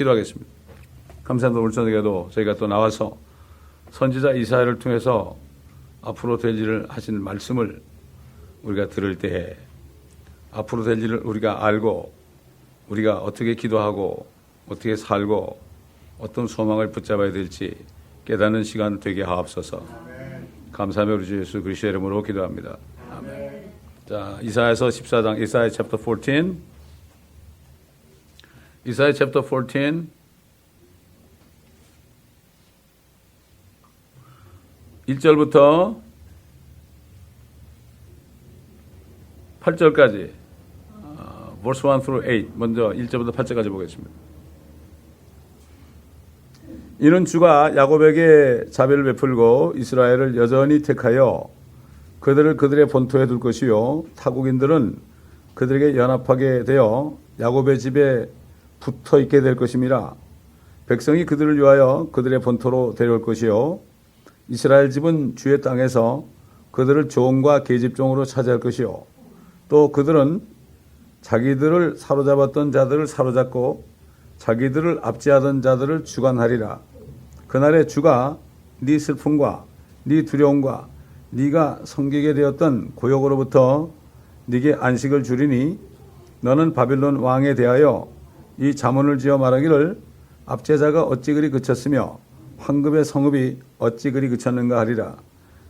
기도하겠습니다. 감사합니다. 오늘 저녁에도 저희가 또 나와서 선지자 이사야를 통해서 앞으로 될 일을 하신 말씀을 우리가 들을 때에 앞으로 될 일을 우리가 알고 우리가 어떻게 기도하고 어떻게 살고 어떤 소망을 붙잡아야 될지 깨닫는 시간 되게 하옵소서. 감사하며 우리 주 예수 그리스도의 이름으로 기도합니다. 아멘. 자, 이사야서 14장, 이사야 챕터 14. 이사야 챕터 14. 1절부터 8절까지 verse 1 through 8 먼저 1절부터 8절까지 보겠습니다. 이는 주가 야곱에게 자비를 베풀고 이스라엘을 여전히 택하여 그들을 그들의 본토에 둘 것이요 타국인들은 그들에게 연합하게 되어 야곱의 집에 붙어 있게 될 것임이라. 백성이 그들을 위하여 그들의 본토로 데려올 것이요 이스라엘 집은 주의 땅에서 그들을 종과 계집종으로 차지할 것이요 또 그들은 자기들을 사로잡았던 자들을 사로잡고 자기들을 압제하던 자들을 주관하리라. 그날에 주가 네 슬픔과 네 두려움과 네가 섬기게 되었던 고역으로부터 네게 안식을 주리니 너는 바빌론 왕에 대하여 이 자문을 지어 말하기를 압제자가 어찌 그리 그쳤으며 황급의 성읍이 어찌 그리 그쳤는가 하리라.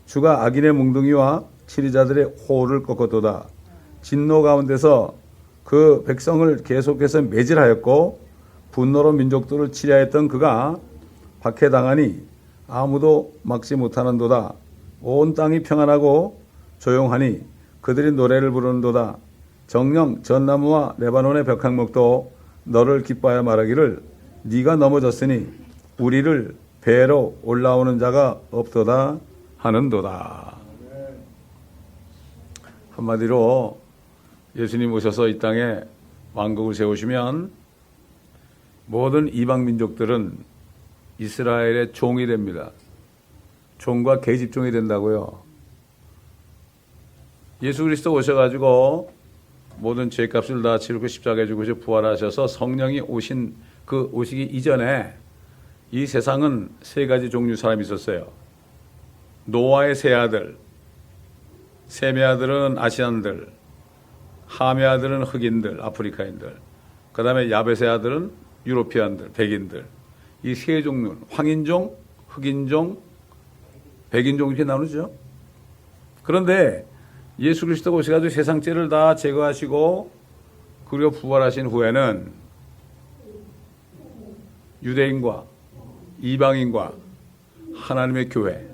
주가 악인의 뭉둥이와 치리자들의 호를 꺾었도다. 진노 가운데서 그 백성을 계속해서 매질하였고 분노로 민족들을 치려했던 그가 박해당하니 아무도 막지 못하는도다. 온 땅이 평안하고 조용하니 그들이 노래를 부르는도다. 정녕 전나무와 레바논의 벽향목도 너를 기뻐하여 말하기를 네가 넘어졌으니 우리를 배로 올라오는 자가 없도다 하는도다. 한마디로 예수님 오셔서 이 땅에 왕국을 세우시면 모든 이방 민족들은 이스라엘의 종이 됩니다. 종과 계집종이 된다고요. 예수 그리스도 오셔가지고 모든 죄값을 다 치르고 십자가에 죽으셔 부활하셔서 성령이 오시기 이전에 이 세상은 세 가지 종류 사람이 있었어요. 노아의 세 아들, 셈의 아들은 아시안들, 함의 아들은 흑인들, 아프리카인들, 그 다음에 야벳의 아들은 유로피안들, 백인들. 이 세 종류는 황인종, 흑인종, 백인종 이렇게 나누죠. 그런데 예수 그리스도가 오셔가지고 세상 죄를 다 제거하시고 그리고 부활하신 후에는 유대인과 이방인과 하나님의 교회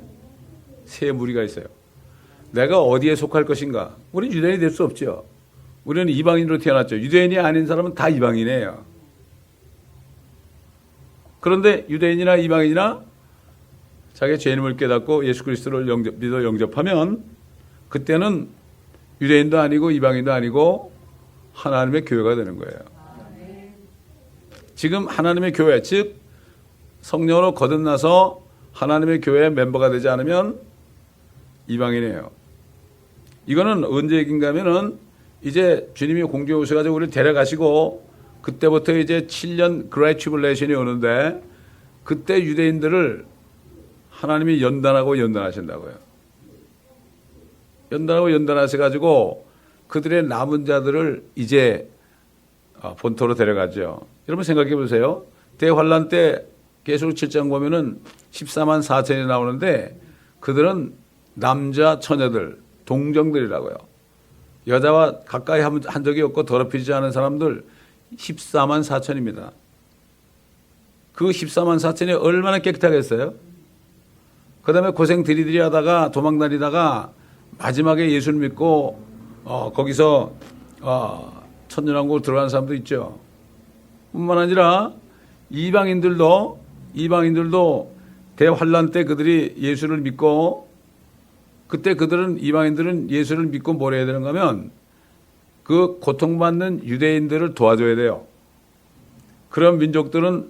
세 무리가 있어요. 내가 어디에 속할 것인가? 우리는 유대인이 될 수 없죠. 우리는 이방인으로 태어났죠. 유대인이 아닌 사람은 다 이방인이에요. 그런데 유대인이나 이방인이나 자기의 죄인임을 깨닫고 예수 그리스도를 믿어 영접하면 그때는 유대인도 아니고 이방인도 아니고 하나님의 교회가 되는 거예요. 지금 하나님의 교회, 즉 성령으로 거듭나서 하나님의 교회의 멤버가 되지 않으면 이방인이에요. 이거는 언제 얘기인가 하면은 이제 주님이 공중에 오셔가지고 우리를 데려가시고 그때부터 이제 7년 그레이트 트리뷸레이션이 오는데 그때 유대인들을 하나님이 연단하고 연단하신다고요. 연단하고 연단하셔가지고 그들의 남은 자들을 이제 본토로 데려가죠. 여러분 생각해 보세요. 대환란 때 계속 7장 보면은 14만 4천이 나오는데 그들은 남자 처녀들, 동정들이라고요. 여자와 가까이 한 적이 없고 더럽히지 않은 사람들 14만 4천입니다. 그 14만 4천이 얼마나 깨끗하겠어요? 그 다음에 고생 들이들이 하다가 도망다니다가 마지막에 예수를 믿고 거기서 천년왕국으로 들어간 사람도 있죠. 뿐만 아니라 이방인들도 대환란 때 그들이 예수를 믿고 그때 이방인들은 예수를 믿고 뭘 해야 되는가 하면 그 고통받는 유대인들을 도와줘야 돼요. 그런 민족들은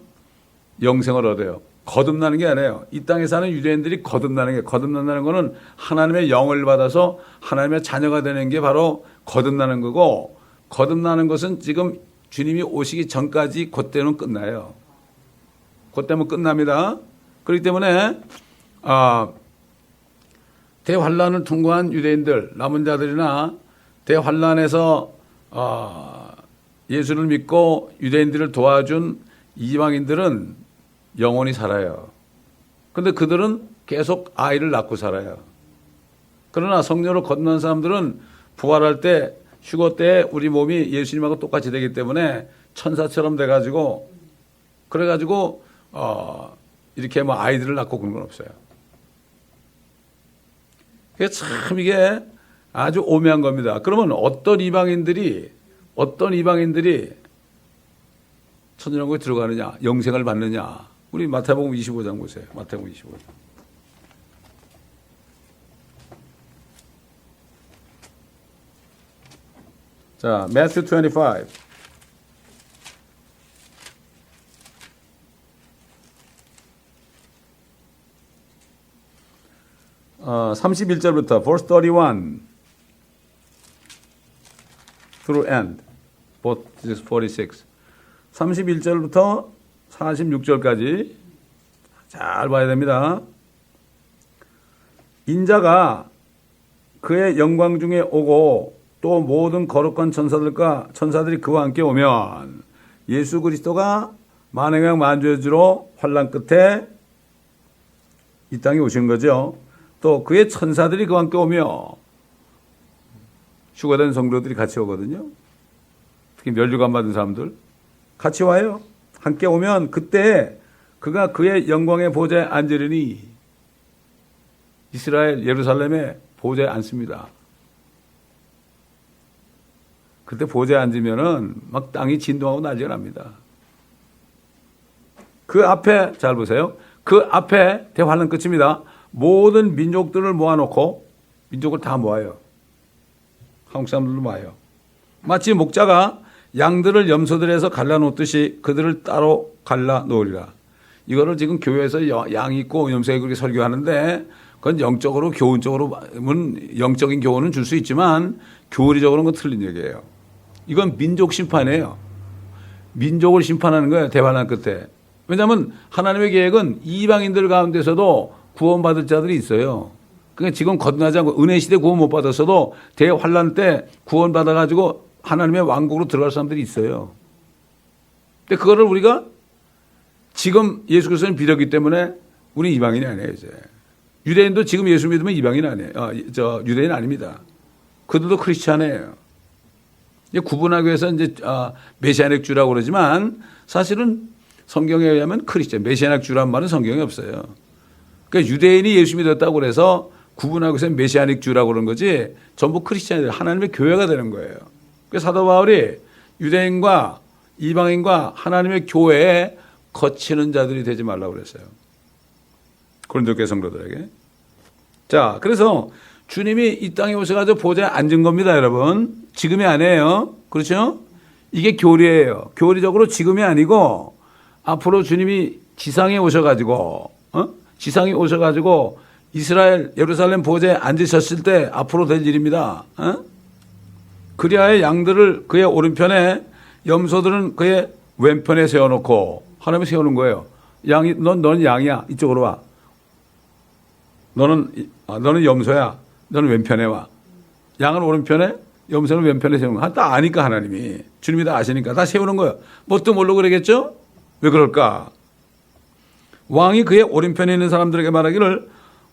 영생을 얻어요. 거듭나는 게 아니에요. 이 땅에 사는 유대인들이 거듭난다는 거는 하나님의 영을 받아서 하나님의 자녀가 되는 게 바로 거듭나는 거고, 거듭나는 것은 지금 주님이 오시기 전까지 그때는 끝나요. 그때면 끝납니다. 그렇기 때문에 대환란을 통과한 유대인들, 남은 자들이나 대환란에서 예수를 믿고 유대인들을 도와준 이방인들은 영원히 살아요. 그런데 그들은 계속 아이를 낳고 살아요. 그러나 성령으로 거듭난 사람들은 부활할 때, 휴거 때 우리 몸이 예수님하고 똑같이 되기 때문에 천사처럼 돼가지고, 그래가지고 이렇게 뭐 아이들을 낳고 그런 건 없어요. 이게 아주 오묘한 겁니다. 그러면 어떤 이방인들이 천년왕국에 들어가느냐, 영생을 받느냐. 우리 마태복음 25장 보세요. 마태복음 25장. 자, Matthew 25. 어, 31절부터 verse 31 through end. both 46. 31절부터 46절까지 잘 봐야 됩니다. 인자가 그의 영광 중에 오고 또 모든 거룩한 천사들이 그와 함께 오면 예수 그리스도가 만왕의 만주의 주로 환난 끝에 이 땅에 오신 거죠. 또 그의 천사들이 그와 함께 오며 휴거된 성도들이 같이 오거든요. 특히 멸류관 받은 사람들 같이 와요. 함께 오면 그때 그가 그의 영광의 보좌에 앉으리니 이스라엘 예루살렘에 보좌에 앉습니다. 그때 보좌에 앉으면은 막 땅이 진동하고 난리가 납니다. 그 앞에 잘 보세요. 그 앞에 대환란 끝입니다. 모든 민족들을 모아놓고 민족을 다 모아요. 한국 사람들도 모아요. 마치 목자가 양들을 염소들에서 갈라놓듯이 그들을 따로 갈라놓으리라. 이거를 지금 교회에서 양 있고 염소에 그렇게 설교하는데 그건 영적으로 교훈적으로는 영적인 교훈은 줄 수 있지만 교리적으로는 그건 틀린 얘기예요. 이건 민족 심판이에요. 민족을 심판하는 거예요. 대환란 끝에. 왜냐하면 하나님의 계획은 이방인들 가운데서도 구원받을 자들이 있어요. 그러니까 지금 거듭나지 않고 은혜 시대 구원 못 받았어도 대환란 때 구원받아가지고 하나님의 왕국으로 들어갈 사람들이 있어요. 근데 그거를 우리가 지금 예수 그리스도는 비렸기 때문에 우리 이방인이 아니에요, 이제. 유대인도 지금 예수 믿으면 이방인 아니에요. 유대인 아닙니다. 그들도 크리스찬이에요. 구분하기 위해서 이제 메시아닉 주라고 그러지만 사실은 성경에 의하면 크리스찬, 메시아닉 주란 말은 성경에 없어요. 그러니까 유대인이 예수 믿었다고 그래서 구분하기 위해서 메시아닉 주라고 그런 거지 전부 크리스찬이 하나님의 교회가 되는 거예요. 그래서 사도 바울이 유대인과 이방인과 하나님의 교회에 거치는 자들이 되지 말라고 그랬어요. 고린도 성도들에게. 자, 그래서 주님이 이 땅에 오셔가지고 보좌에 앉은 겁니다, 여러분. 지금이 아니에요. 그렇죠? 이게 교리예요. 교리적으로 지금이 아니고 앞으로 주님이 지상에 오셔가지고, 지상에 오셔가지고 이스라엘 예루살렘 보좌에 앉으셨을 때 앞으로 될 일입니다. 그리하여 양들을 그의 오른편에 염소들은 그의 왼편에 세워놓고 하나님이 세우는 거예요. 너는 양이야. 이쪽으로 와. 너는 염소야. 너는 왼편에 와. 양은 오른편에, 염소는 왼편에 세우는 거야. 다 아니까 하나님이. 주님이 다 아시니까 다 세우는 거예요. 뭣도 모르고 그러겠죠? 왜 그럴까? 왕이 그의 오른편에 있는 사람들에게 말하기를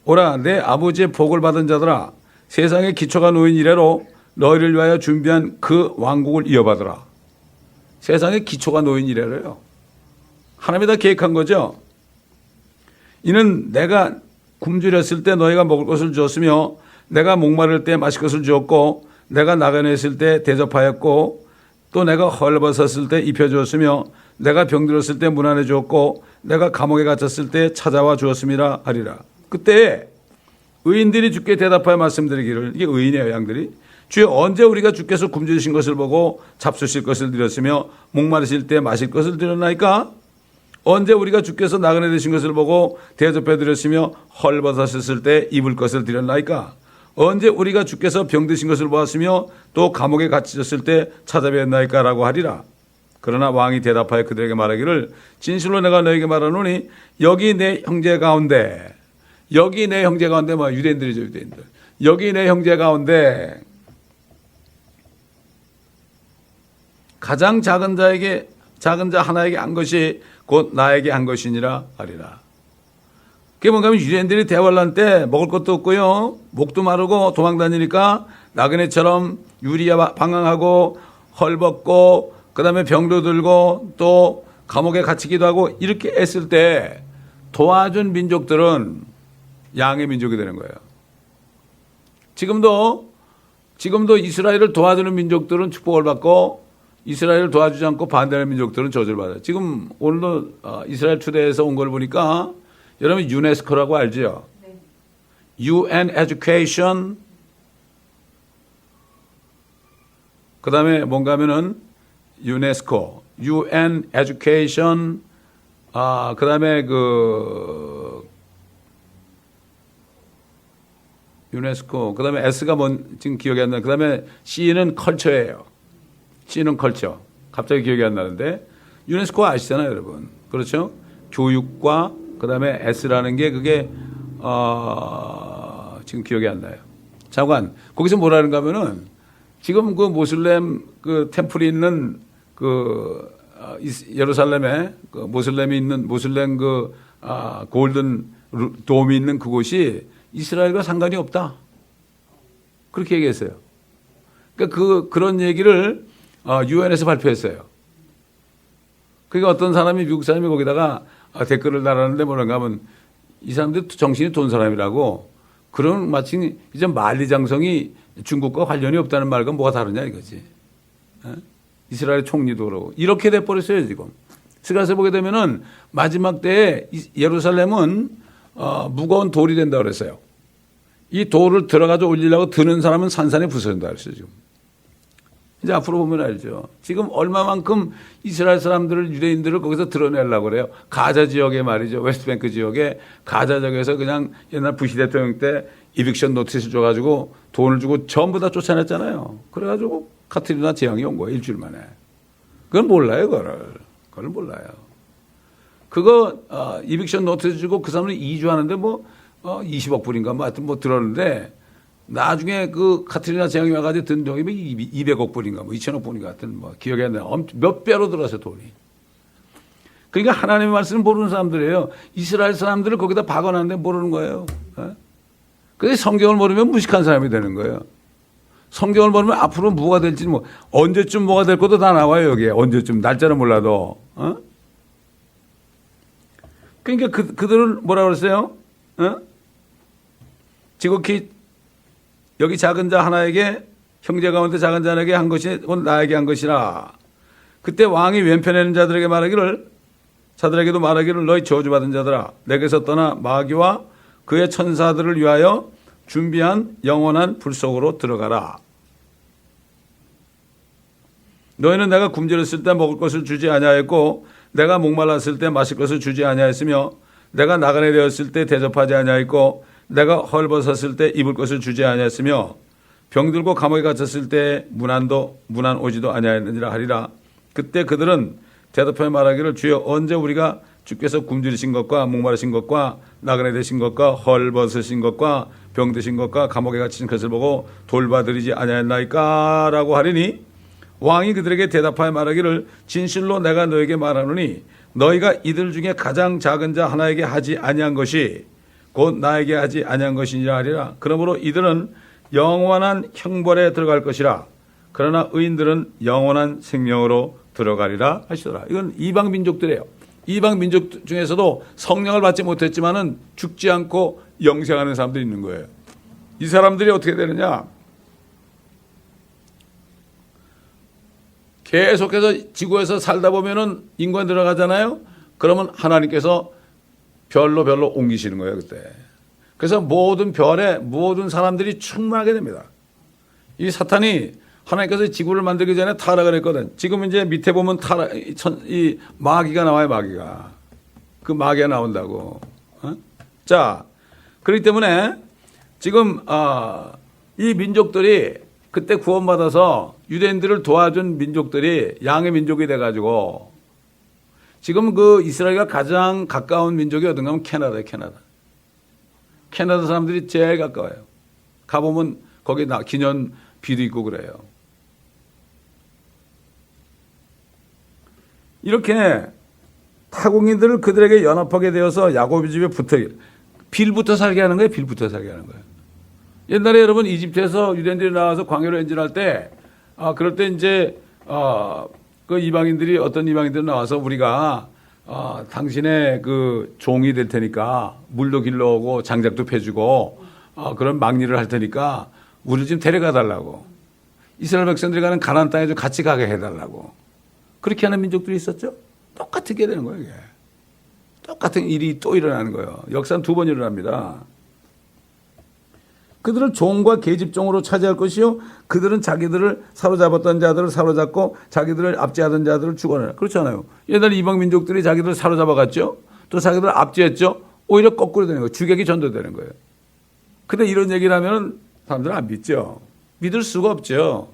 오라 내 아버지의 복을 받은 자들아 세상의 기초가 놓인 이래로 너희를 위하여 준비한 그 왕국을 이어받으라. 세상의 기초가 놓인 이래로요. 하나님이 다 계획한 거죠. 이는 내가 굶주렸을 때 너희가 먹을 것을 주었으며 내가 목마를 때 마실 것을 주었고 내가 나가냈을 때 대접하였고 또 내가 헐벗었을 때 입혀주었으며 내가 병들었을 때 문안해 주었고 내가 감옥에 갇혔을 때 찾아와 주었음이라 하리라. 그때 의인들이 주께 대답하여 말씀드리기를 이게 의인이에요. 양들이 주여 언제 우리가 주께서 굶주리신 것을 보고 잡수실 것을 드렸으며 목마르실 때 마실 것을 드렸나이까? 언제 우리가 주께서 나그네 되신 것을 보고 대접해 드렸으며 헐벗으셨을 때 입을 것을 드렸나이까? 언제 우리가 주께서 병드신 것을 보았으며 또 감옥에 갇히셨을 때 찾아뵈었나이까? 라고 하리라. 그러나 왕이 대답하여 그들에게 말하기를 진실로 내가 너에게 말하노니 여기 내 형제 가운데 뭐 유대인들이죠, 유대인들. 여기 내 형제 가운데 가장 작은 자 하나에게 한 것이 곧 나에게 한 것이니라 하리라. 그게 뭔가 하면 유대인들이 대환란 때 먹을 것도 없고요, 목도 마르고 도망 다니니까 나그네처럼 유리야 방황하고 헐벗고 그다음에 병도 들고 또 감옥에 갇히기도 하고 이렇게 애쓸 때 도와준 민족들은 양의 민족이 되는 거예요. 지금도 이스라엘을 도와주는 민족들은 축복을 받고 이스라엘을 도와주지 않고 반대하는 민족들은 저주를 받아요. 지금 오늘도 이스라엘 투데이에서 온 걸 보니까 여러분 유네스코라고 알죠? 네. UN Education 그 다음에 뭔가 하면은 유네스코, UN Education 그 다음에 유네스코, 그 다음에 S가 지금 기억이 안 나요. 그 다음에 C는 컬처예요. C는 컬처. 갑자기 기억이 안 나는데, 유네스코 아시잖아요, 여러분. 그렇죠? 교육과, 그 다음에 S라는 게 그게, 지금 기억이 안 나요. 잠깐, 거기서 뭐라는가 하면은, 지금 그 모슬렘 그 템플이 있는 예루살렘에 모슬렘 골든 돔이 있는 그곳이 이스라엘과 상관이 없다. 그렇게 얘기했어요. 그러니까 그런 얘기를 유엔에서 발표했어요. 그러니까 어떤 사람이 미국 사람이 거기다가 댓글을 달았는데 뭐라는가 하면 이 사람들 정신이 돈 사람이라고 그런 마치 이제 만리장성이 중국과 관련이 없다는 말과 뭐가 다르냐 이거지. 이스라엘 총리도 그러고 이렇게 돼버렸어요 지금. 스가서 보게 되면은 마지막 때에 예루살렘은 무거운 돌이 된다 그랬어요. 이 돌을 들어가서 올리려고 드는 사람은 산산에 부서진다 그랬어요 지금. 이제 앞으로 보면 알죠. 지금 얼마만큼 이스라엘 사람들을 유대인들을 거기서 드러내려고 그래요. 가자 지역에 말이죠. 웨스트뱅크 지역에 가자 지역에서 그냥 옛날 부시 대통령 때 이빅션 노티스 줘가지고 돈을 주고 전부 다 쫓아냈잖아요. 그래가지고 카트리나 재앙이 온 거예요. 일주일 만에. 그건 몰라요. 그걸 몰라요. 이빅션 노티스 주고 그 사람은 이주하는데 20억 불인가 하여튼 들었는데 나중에 그 카트리나 재앙이 와가지고 든 돈이 200억 불인가 2천억 불인가 하여튼 기억이 안 나요. 몇 배로 들어서 돈이. 그러니까 하나님의 말씀을 모르는 사람들이에요. 이스라엘 사람들을 거기다 박아놨는데 모르는 거예요. 그래서 성경을 모르면 무식한 사람이 되는 거예요. 성경을 모르면 앞으로 뭐가 될지 언제쯤 뭐가 될 것도 다 나와요 여기에. 언제쯤 날짜는 몰라도. 그러니까 그들을 뭐라 그랬어요? 지극히 여기 작은 자 하나에게 형제 가운데 작은 자에게 한 것이 나에게 한 것이라. 그때 왕이 왼편에 있는 자들에게도 말하기를 너희 저주받은 자들아 내게서 떠나 마귀와 그의 천사들을 위하여 준비한 영원한 불 속으로 들어가라. 너희는 내가 굶주렸을 때 먹을 것을 주지 아니하였고 내가 목말랐을 때 마실 것을 주지 아니하였으며 내가 나그네 되었을 때 대접하지 아니하였고 내가 헐벗었을 때 입을 것을 주지 아니하였으며 병들고 감옥에 갇혔을 때 문안 오지도 아니하였느니라 하리라. 그때 그들은 대답하여 말하기를 주여 언제 우리가 주께서 굶주리신 것과 목마르신 것과 나그네 되신 것과 헐벗으신 것과 병드신 것과 감옥에 갇힌 것을 보고 돌봐드리지 아니하였나이까 라고 하리니 왕이 그들에게 대답하여 말하기를 진실로 내가 너에게 말하노니 너희가 이들 중에 가장 작은 자 하나에게 하지 아니한 것이 곧 나에게 하지 아니한 것이니라 하리라. 그러므로 이들은 영원한 형벌에 들어갈 것이라. 그러나 의인들은 영원한 생명으로 들어가리라 하시더라. 이건 이방 민족들이에요. 이방 민족 중에서도 성령을 받지 못했지만은 죽지 않고 영생하는 사람들이 있는 거예요. 이 사람들이 어떻게 되느냐? 계속해서 지구에서 살다 보면은 인간 들어가잖아요. 그러면 하나님께서 별로 옮기시는 거예요, 그때. 그래서 모든 별에 모든 사람들이 충만하게 됩니다. 이 사탄이 하나님께서 지구를 만들기 전에 타락을 했거든. 지금 이제 밑에 보면 이 마귀가 나와요, 마귀가. 그 마귀가 나온다고. 자, 그렇기 때문에 지금 이 민족들이 그때 구원받아서 유대인들을 도와준 민족들이 양의 민족이 돼가지고 지금 그 이스라엘과 가장 가까운 민족이 어딘가 하면 캐나다예요, 캐나다. 캐나다 사람들이 제일 가까워요. 가보면 거기 기념 비도 있고 그래요. 이렇게 타국인들을 그들에게 연합하게 되어서 야곱의 집에 빌부터 살게 하는 거예요. 빌부터 살게 하는 거예요. 옛날에 여러분 이집트에서 유대인들이 나와서 광야로 엔진할 때, 그럴 때 이제 그 이방인들이 어떤 이방인들이 나와서 우리가 당신의 그 종이 될 테니까 물도 길러오고 장작도 패주고 그런 막리를 할 테니까 우리를 좀 데려가 달라고. 이스라엘 백성들이 가는 가나안 땅에 좀 같이 가게 해달라고. 그렇게 하는 민족들이 있었죠. 똑같게 되는 거예요, 이게. 똑같은 일이 또 일어나는 거예요. 역사는 두 번 일어납니다. 그들을 종과 계집종으로 차지할 것이요, 그들은 자기들을 사로잡았던 자들을 사로잡고 자기들을 압제하던 자들을 죽어내라. 그렇잖아요. 옛날에 이방 민족들이 자기들을 사로잡아갔죠. 또 자기들을 압제했죠. 오히려 거꾸로 되는 거예요. 주객이 전도되는 거예요. 근데 이런 얘기를 하면 사람들은 안 믿죠. 믿을 수가 없죠.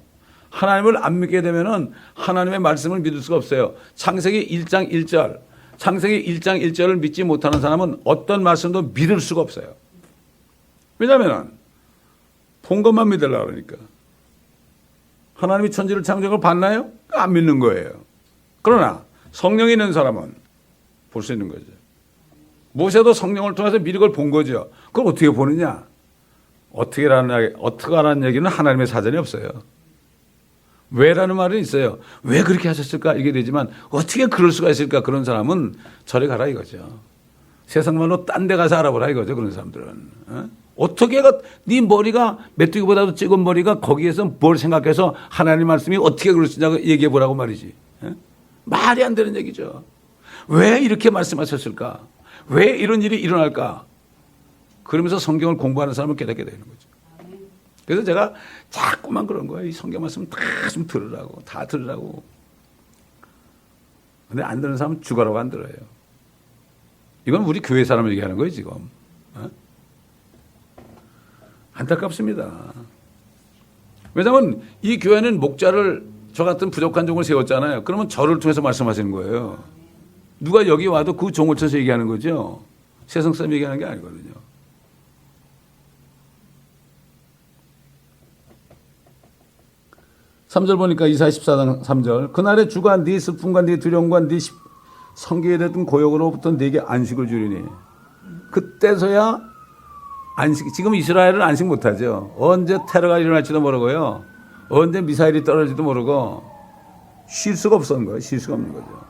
하나님을 안 믿게 되면은 하나님의 말씀을 믿을 수가 없어요. 창세기 1장 1절, 창세기 1장 1절을 믿지 못하는 사람은 어떤 말씀도 믿을 수가 없어요. 왜냐하면 본 것만 믿으려고 그러니까. 하나님이 천지를 창조한 걸 봤나요? 안 믿는 거예요. 그러나 성령이 있는 사람은 볼 수 있는 거죠. 모세도 성령을 통해서 미리 그걸 본 거죠. 그걸 어떻게 보느냐? 어떻게 하라는 얘기는 하나님의 사전이 없어요. 왜라는 말은 있어요. 왜 그렇게 하셨을까? 이게 되지만 어떻게 그럴 수가 있을까? 그런 사람은 저리 가라 이거죠. 세상 말로 딴 데 가서 알아보라 이거죠. 그런 사람들은. 어떻게 네 머리가 메뚜기보다도 찍은 머리가 거기에서 뭘 생각해서 하나님 말씀이 어떻게 그럴 수 있냐고 얘기해 보라고 말이지. 말이 안 되는 얘기죠. 왜 이렇게 말씀하셨을까? 왜 이런 일이 일어날까? 그러면서 성경을 공부하는 사람은 깨닫게 되는 거죠. 그래서 제가 자꾸만 그런 거예요. 이 성경 말씀 다 좀 들으라고. 다 들으라고. 근데 안 듣는 사람은 죽어라고 안 들어요. 이건 우리 교회 사람을 얘기하는 거예요, 지금. 안타깝습니다. 왜냐하면 이 교회는 목자를 저 같은 부족한 종을 세웠잖아요. 그러면 저를 통해서 말씀하시는 거예요. 누가 여기 와도 그 종을 쳐서 얘기하는 거죠. 세상 사람 얘기하는 게 아니거든요. 삼절 보니까 이사야 14장 3절. 그날에 주가 네 슬픔과 네 두려움과 네 성기에 됐던 고역으로부터 네게 안식을 주리니. 그때서야 안식. 지금 이스라엘은 안식 못하죠. 언제 테러가 일어날지도 모르고요. 언제 미사일이 떨어질지도 모르고 쉴 수가 없었는 거예요. 쉴 수가 없는 거죠.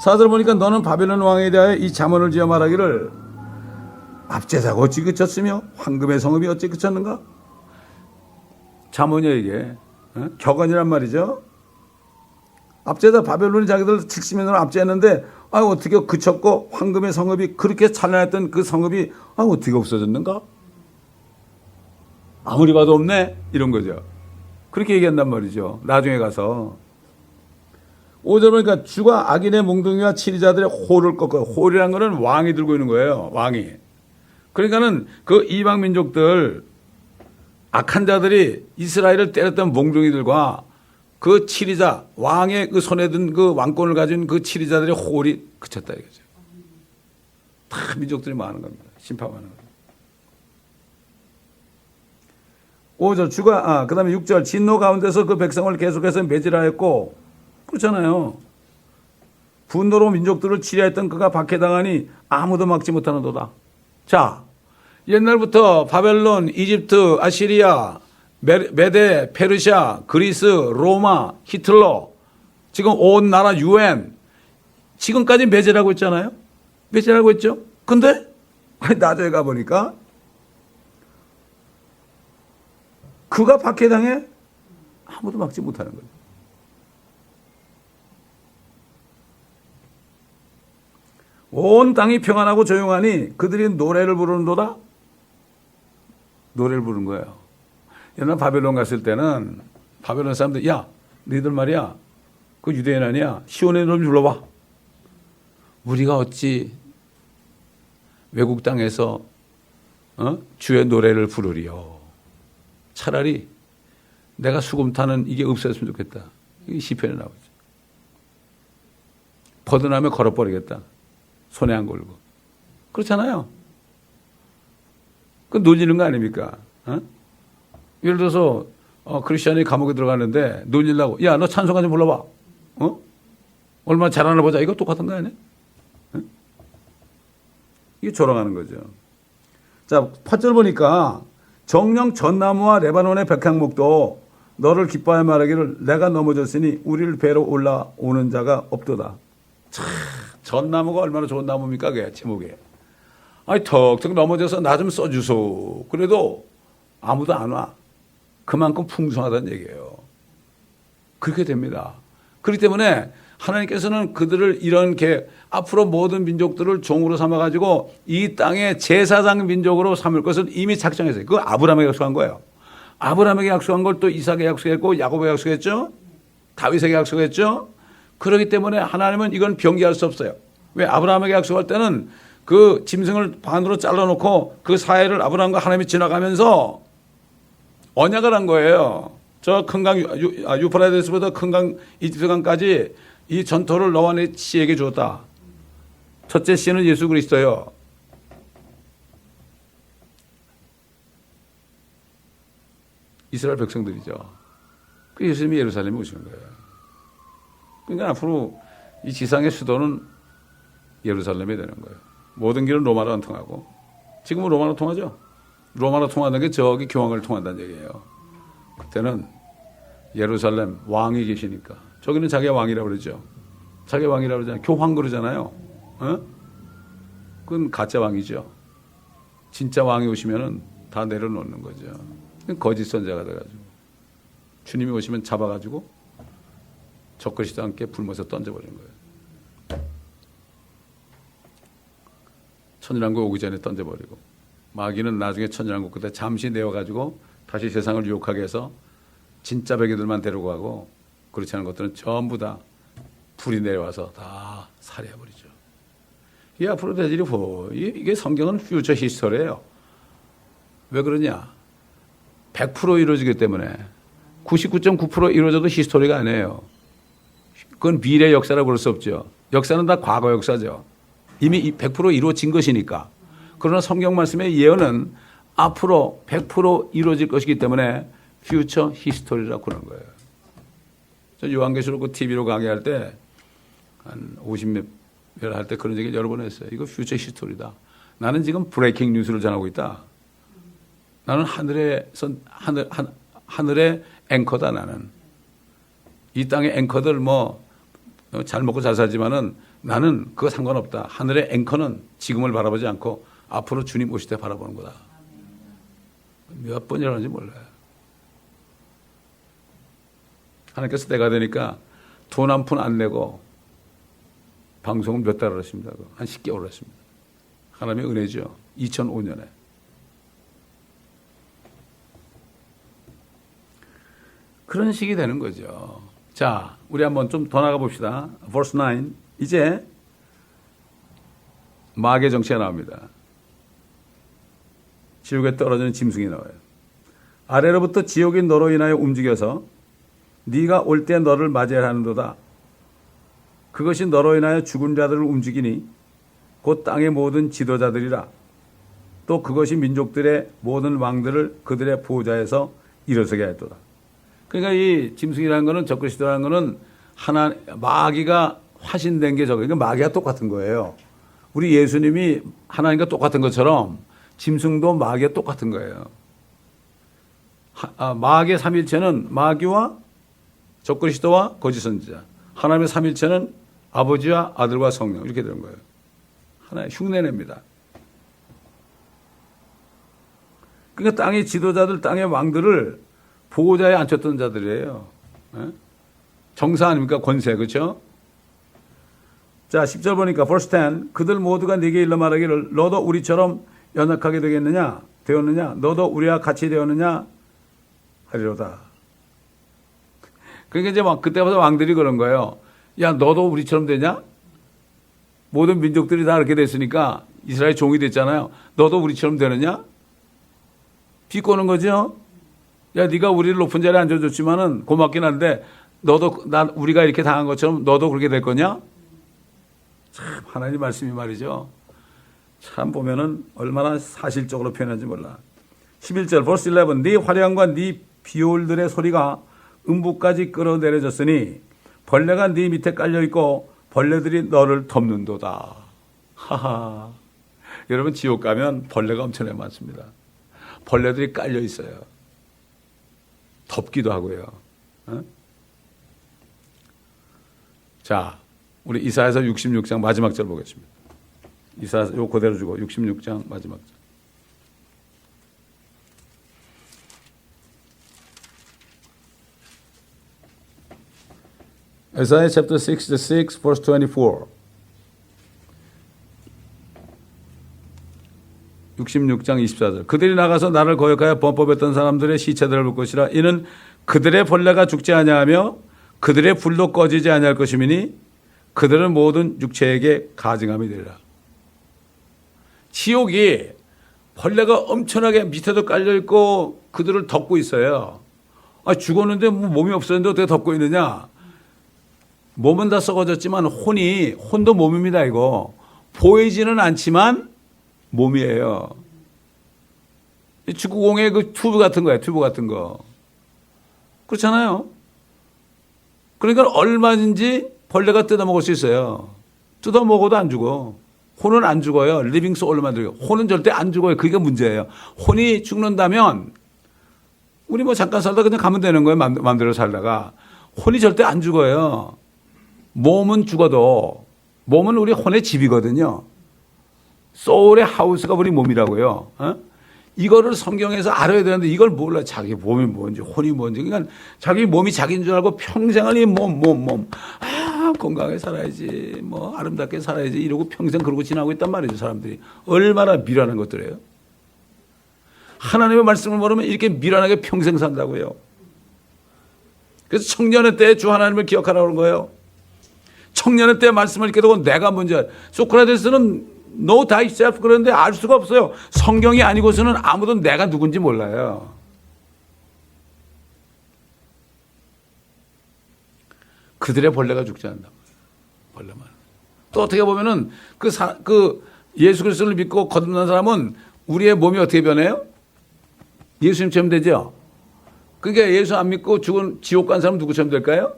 4절 보니까 너는 바벨론 왕에 대하여 이 잠언을 지어 말하기를 압제자가 어찌 그쳤으며 황금의 성읍이 어찌 그쳤는가? 잠언이에요 이게. 격언이란 말이죠. 압제자 바벨론이 자기들 70년을 압제했는데 어떻게 그쳤고 황금의 성읍이 그렇게 찬란했던 그 성읍이 어떻게 없어졌는가? 아무리 봐도 없네 이런 거죠. 그렇게 얘기한단 말이죠. 나중에 가서 5절 보니까 주가 악인의 몽둥이와 치리자들의 호를 꺾어요. 호이라는 거는 왕이 들고 있는 거예요. 왕이. 그러니까는 그 이방 민족들 악한 자들이 이스라엘을 때렸던 몽둥이들과 그 치리자, 왕의 그 손에 든 그 왕권을 가진 그 치리자들의 호울이 그쳤다 이거죠. 다 민족들이 망하는 겁니다. 심판하는 겁니다. 5절 주가 그 다음에 6절 진노 가운데서 그 백성을 계속해서 매질하였고 그렇잖아요. 분노로 민족들을 치리했던 그가 박해당하니 아무도 막지 못하는도다. 자, 옛날부터 바벨론, 이집트, 아시리아, 메데, 페르시아, 그리스, 로마, 히틀러, 지금 온 나라 UN, 지금까지 매제라고 있잖아요. 매제라고 했죠. 근데 나중에 가보니까 그가 박해당해 아무도 막지 못하는 거죠. 온 땅이 평안하고 조용하니 그들이 노래를 부르는도다. 노래를 부른 거예요. 옛날 바벨론 갔을 때는 바벨론 사람들 야 너희들 말이야 그 유대인 아니야 시온의 노래 좀 불러봐. 우리가 어찌 외국 땅에서 주의 노래를 부르리요. 차라리 내가 수금 타는 이게 없어졌으면 좋겠다. 이게 시편에 나오죠. 버드나면 걸어버리겠다. 손에 안 걸고. 그렇잖아요. 그 놀리는 거 아닙니까? 어? 예를 들어서 크리스천이 감옥에 들어가는데 놀리려고 야, 너 찬송가 좀 불러봐. 어? 얼마나 잘하나 보자. 이거 똑같은 거 아니야? 어? 이게 조롱하는 거죠. 자, 8절 보니까 정령 전나무와 레바논의 백향목도 너를 기뻐하여 말하기를 내가 넘어졌으니 우리를 뵈러 올라오는 자가 없도다. 참, 전나무가 얼마나 좋은 나무입니까? 그게 제목에. 아니, 턱턱 넘어져서 나 좀 써주소. 그래도 아무도 안 와. 그만큼 풍성하다는 얘기예요. 그렇게 됩니다. 그렇기 때문에 하나님께서는 그들을 이렇게 앞으로 모든 민족들을 종으로 삼아가지고 이 땅의 제사장 민족으로 삼을 것을 이미 작정했어요. 그거 아브라함에게 약속한 거예요. 아브라함에게 약속한 걸 또 이삭에게 약속했고 야곱에게 약속했죠. 다윗에게 약속했죠. 그렇기 때문에 하나님은 이건 변기할 수 없어요. 왜? 아브라함에게 약속할 때는 그 짐승을 반으로 잘라놓고 그 사이를 아브라함과 하나님이 지나가면서 언약을 한 거예요. 저 큰 강 유프라데스보다 큰 강 이집트강까지 이 전토를 너와 내 씨에게 주었다. 첫째 씨는 예수 그리스도요. 이스라엘 백성들이죠. 그 예수님이 예루살렘에 오신 거예요. 그러니까 앞으로 이 지상의 수도는 예루살렘이 되는 거예요. 모든 길은 로마로 안 통하고 지금은 로마로 통하죠. 로마로 통하는 게 저기 교황을 통한다는 얘기예요. 그때는 예루살렘 왕이 계시니까 저기는 자기가 왕이라고 그러죠. 자기가 왕이라고 그러잖아요. 교황 그러잖아요. 어? 그건 가짜 왕이죠. 진짜 왕이 오시면은 다 내려놓는 거죠. 거짓 선자가 돼가지고 주님이 오시면 잡아가지고 적그리스도 함께 불못에 던져버린 거예요. 천일왕국 오기 전에 던져버리고 마귀는 나중에 천일왕국 그때 잠시 내어가지고 다시 세상을 유혹하게 해서 진짜 백이들만 데려가고 그렇지 않은 것들은 전부 다 불이 내려와서 다 살해해버리죠. 이 앞으로 될 일이 이게 성경은 퓨처 히스토리예요. 왜 그러냐? 100% 이루어지기 때문에 99.9% 이루어져도 히스토리가 아니에요. 그건 미래 역사라고 그럴 수 없죠. 역사는 다 과거 역사죠. 이미 100% 이루어진 것이니까. 그러나 성경 말씀의 예언은 앞으로 100% 이루어질 것이기 때문에 퓨처 히스토리라고 그러는 거예요. 저 요한계시록 그 TV로 강의할 때 한 50몇 회 할 때 그런 얘기 여러 번 했어요. 이거 퓨처 히스토리다. 나는 지금 브레이킹 뉴스를 전하고 있다. 나는 하늘의 앵커다. 나는 이 땅의 앵커들 뭐 잘 먹고 잘 살지만은 나는 그거 상관없다. 하늘의 앵커는 지금을 바라보지 않고 앞으로 주님 오실 때 바라보는 거다. 몇 번이라는지 몰라요. 하나님께서 때가 되니까 돈 한 푼 안 내고 방송은 몇 달을 했습니다. 한 10개월 했습니다. 하나님의 은혜죠. 2005년에. 그런 식이 되는 거죠. 자, 우리 한번 좀 더 나가 봅시다. verse 9. 이제 마귀의 정체가 나옵니다. 지옥에 떨어지는 짐승이 나와요. 아래로부터 지옥이 너로 인하여 움직여서 네가 올 때 너를 맞이하는도다. 그것이 너로 인하여 죽은 자들을 움직이니 곧 땅의 모든 지도자들이라. 또 그것이 민족들의 모든 왕들을 그들의 보좌에서 일어서게 하였도다. 그러니까 이 짐승이라는 거는 적그리스도라는 거는 마귀가 화신된 게 그러니까 마귀가 똑같은 거예요. 우리 예수님이 하나님과 똑같은 것처럼 짐승도 마귀가 똑같은 거예요. 마귀의 삼일체는 마귀와 적그리스도와 거짓 선지자. 하나님의 삼일체는 아버지와 아들과 성령 이렇게 되는 거예요. 하나의 흉내냅니다. 그러니까 땅의 지도자들, 땅의 왕들을 보호자에 앉혔던 자들이에요. 정사 아닙니까? 권세, 그렇죠? 자, 10절 보니까 verse 10. 그들 모두가 네게 일러 말하기를 너도 우리처럼 연약하게 되었느냐? 너도 우리와 같이 되었느냐? 하리로다. 그러니까 이제 그때부터 왕들이 그런 거예요. 야, 너도 우리처럼 되냐? 모든 민족들이 다 그렇게 됐으니까 이스라엘 종이 됐잖아요. 너도 우리처럼 되느냐? 비꼬는 거죠? 야, 네가 우리를 높은 자리에 앉아줬지만은 고맙긴 한데 너도 우리가 이렇게 당한 것처럼 너도 그렇게 될 거냐? 참 하나님 말씀이 말이죠. 참 보면은 얼마나 사실적으로 표현하는지 몰라. 11절 verse 11 네 화량과 네 비올들의 소리가 음부까지 끌어내려졌으니 벌레가 네 밑에 깔려있고 벌레들이 너를 덮는도다. 하하. 여러분 지옥 가면 벌레가 엄청나게 많습니다. 벌레들이 깔려있어요. 덮기도 하고요. 어? 자, 우리 이사야서 66장 마지막 절 보겠습니다. 이사야서 요 그대로 주고 66장 마지막 절. Isaiah chapter 66 verse 24. 66장 24절. 그들이 나가서 나를 거역하여 범법했던 사람들의 시체들을 볼 것이라. 이는 그들의 벌레가 죽지 아니하며 그들의 불도 꺼지지 아니할 것이미니 그들은 모든 육체에게 가증함이 되리라. 지옥이 벌레가 엄청나게 밑에도 깔려 있고 그들을 덮고 있어요. 아, 죽었는데 뭐 몸이 없었는데 어떻게 덮고 있느냐? 몸은 다 썩어졌지만 혼도 몸입니다. 이거 보이지는 않지만 몸이에요. 축구공의 그 튜브 같은 거예요. 튜브 같은 거. 그렇잖아요. 그러니까 얼마든지 벌레가 뜯어먹을 수 있어요. 뜯어먹어도 안 죽어. 혼은 안 죽어요. 리빙 소울로 만들고. 혼은 절대 안 죽어요. 그게 문제예요. 혼이 죽는다면 우리 뭐 잠깐 살다 그냥 가면 되는 거예요. 마음대로 살다가. 혼이 절대 안 죽어요. 몸은 죽어도 몸은 우리 혼의 집이거든요. 소울의 하우스가 우리 몸이라고요. 어? 이거를 성경에서 알아야 되는데 이걸 몰라. 자기 몸이 뭔지 혼이 뭔지. 그러니까 자기 몸이 자기인 줄 알고 평생을 이 몸. 아, 건강하게 살아야지. 뭐 아름답게 살아야지. 이러고 평생 그러고 지나고 있단 말이죠. 사람들이. 얼마나 미련한 것들이에요. 하나님의 말씀을 모르면 이렇게 미련하게 평생 산다고요. 그래서 청년의 때에 주 하나님을 기억하라는 거예요. 청년의 때 말씀을 읽게 되고 내가 뭔지. 소크라테스는 know thyself 그러는데 알 수가 없어요. 성경이 아니고서는 아무도 내가 누군지 몰라요. 그들의 벌레가 죽지 않는다. 벌레만. 또 어떻게 보면은 그 예수 그리스도를 믿고 거듭난 사람은 우리의 몸이 어떻게 변해요? 예수님처럼 되죠. 그러니까 예수 안 믿고 죽은 지옥 간 사람 누구처럼 될까요?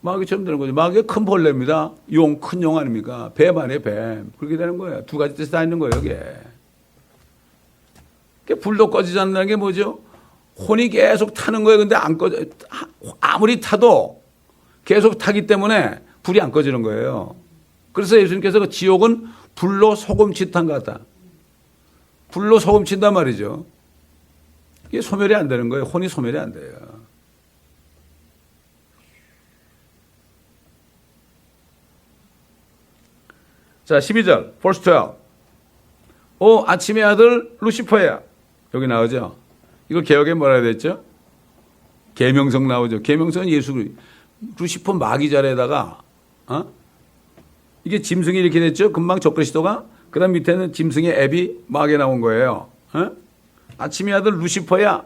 마귀처럼 되는 거죠. 마귀가 큰 벌레입니다. 큰 용 아닙니까? 뱀 아니에요, 뱀. 그렇게 되는 거예요. 두 가지 뜻이 다 있는 거예요, 이게. 불도 꺼지지 않는 게 뭐죠? 혼이 계속 타는 거예요. 근데 안 꺼져. 아무리 타도 계속 타기 때문에 불이 안 꺼지는 거예요. 그래서 예수님께서 그 지옥은 불로 소금치탄 것 같다. 불로 소금친단 말이죠. 이게 소멸이 안 되는 거예요. 혼이 소멸이 안 돼요. 자, 12절, verse 12. 오, 아침의 아들 루시퍼야. 여기 나오죠? 이거 개역에 뭐라 해야 됐죠? 계명성 나오죠. 계명성은 예수 루시퍼 마귀 자리에다가, 이게 짐승이 이렇게 됐죠? 금방 적그리스도가. 그 다음 밑에는 짐승의 앱이 마귀에 나온 거예요. 아침의 아들 루시퍼야.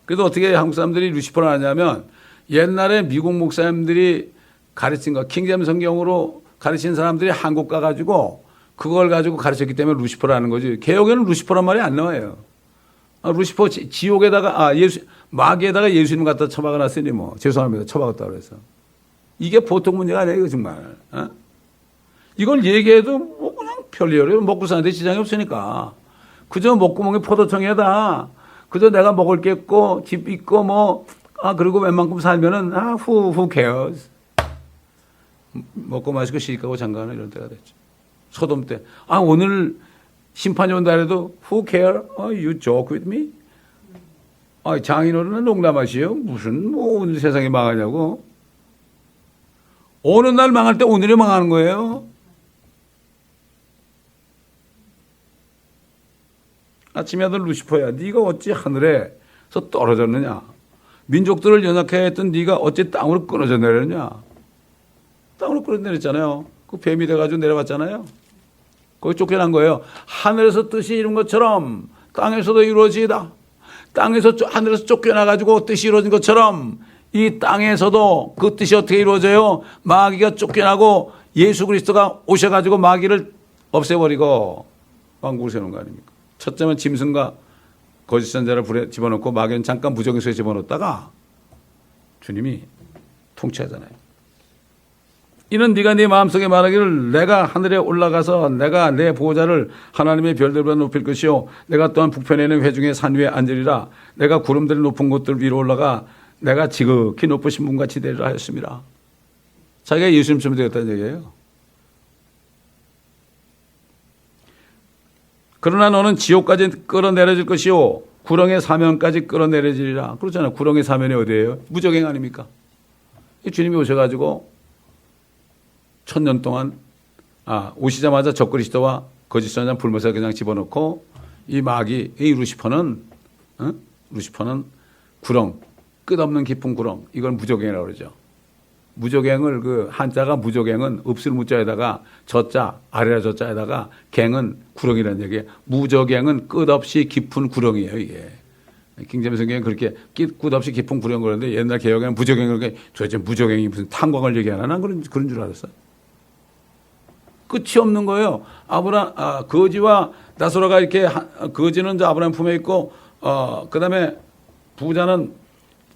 그래도 어떻게 한국 사람들이 루시퍼를 하냐면 옛날에 미국 목사님들이 가르친 거, 킹제임스 성경으로 가르친 사람들이 한국 가가지고 그걸 가지고 가르쳤기 때문에 루시퍼라는 거지. 개혁에는 루시퍼란 말이 안 나와요. 루시퍼 지옥에다가, 마귀에다가 예수님 갖다 처박아 놨으니 뭐, 죄송합니다. 처박았다 그래서. 이게 보통 문제가 아니에요, 정말. 이걸 얘기해도 뭐 그냥 별일이에요. 먹고 사는데 지장이 없으니까. 그저 목구멍에 포도청에다, 그저 내가 먹을 게 있고, 집 있고, 뭐, 그리고 웬만큼 살면은, who cares. 먹고 마시고 시집가고 장가가는 이런 때가 됐죠. 소돔 때. 오늘 심판이 온다 해도 who care? You joke with me? 장인어른은 농담하시요. 무슨 뭐 오늘 세상이 망하냐고. 어느 날 망할 때 오늘이 망하는 거예요. 아침에 아들 루시퍼야. 네가 어찌 하늘에서 떨어졌느냐. 민족들을 연약해 했던 네가 어찌 땅으로 끊어져 내렸냐. 땅으로 끌어내렸잖아요. 그 뱀이 돼가지고 내려왔잖아요. 거기 쫓겨난 거예요. 하늘에서 뜻이 이룬 것처럼 땅에서도 이루어지이다. 땅에서 하늘에서 쫓겨나가지고 뜻이 이루어진 것처럼 이 땅에서도 그 뜻이 어떻게 이루어져요? 마귀가 쫓겨나고 예수 그리스도가 오셔가지고 마귀를 없애버리고 왕국을 세우는 거 아닙니까? 첫째는 짐승과 거짓 선자를 불에 집어넣고 마귀는 잠깐 무적의 수에 집어넣었다가 주님이 통치하잖아요. 이는 네가 네 마음속에 말하기를 내가 하늘에 올라가서 내가 내 보호자를 하나님의 별들보다 높일 것이요 내가 또한 북편에 있는 회중의 산 위에 앉으리라. 내가 구름들이 높은 곳들 위로 올라가 내가 지극히 높으신 분같이 되리라 하였습니다. 자기가 예수님처럼 되었다는 얘기예요. 그러나 너는 지옥까지 끌어내려질 것이요 구렁의 사면까지 끌어내려지리라. 그렇잖아요. 구렁의 사면이 어디예요? 무적행 아닙니까? 주님이 오셔가지고 1000년 동안 오시자마자 적그리스도와 거짓 선자 불못에 그냥 집어넣고 이 마귀 이 루시퍼는 구렁 끝없는 깊은 구렁 이걸 무적행이라고 그러죠. 무적행을 그 한자가 무적행은 읍술 무자에다가 저자 아래라 저자에다가 갱은 구렁이라는 얘기예요. 무적행은 끝없이 깊은 구렁이에요. 이게 킹제임스 성경에 그렇게 끝없이 깊은 구렁 그러는데 옛날 개혁에는 무적행을 그렇게 도대체 무적행이 무슨 탄광을 얘기하나 난 그런 줄 알았어요. 끝이 없는 거예요. 거지와 나소라가 이렇게 거지는 이제 아브라함 품에 있고 그다음에 부자는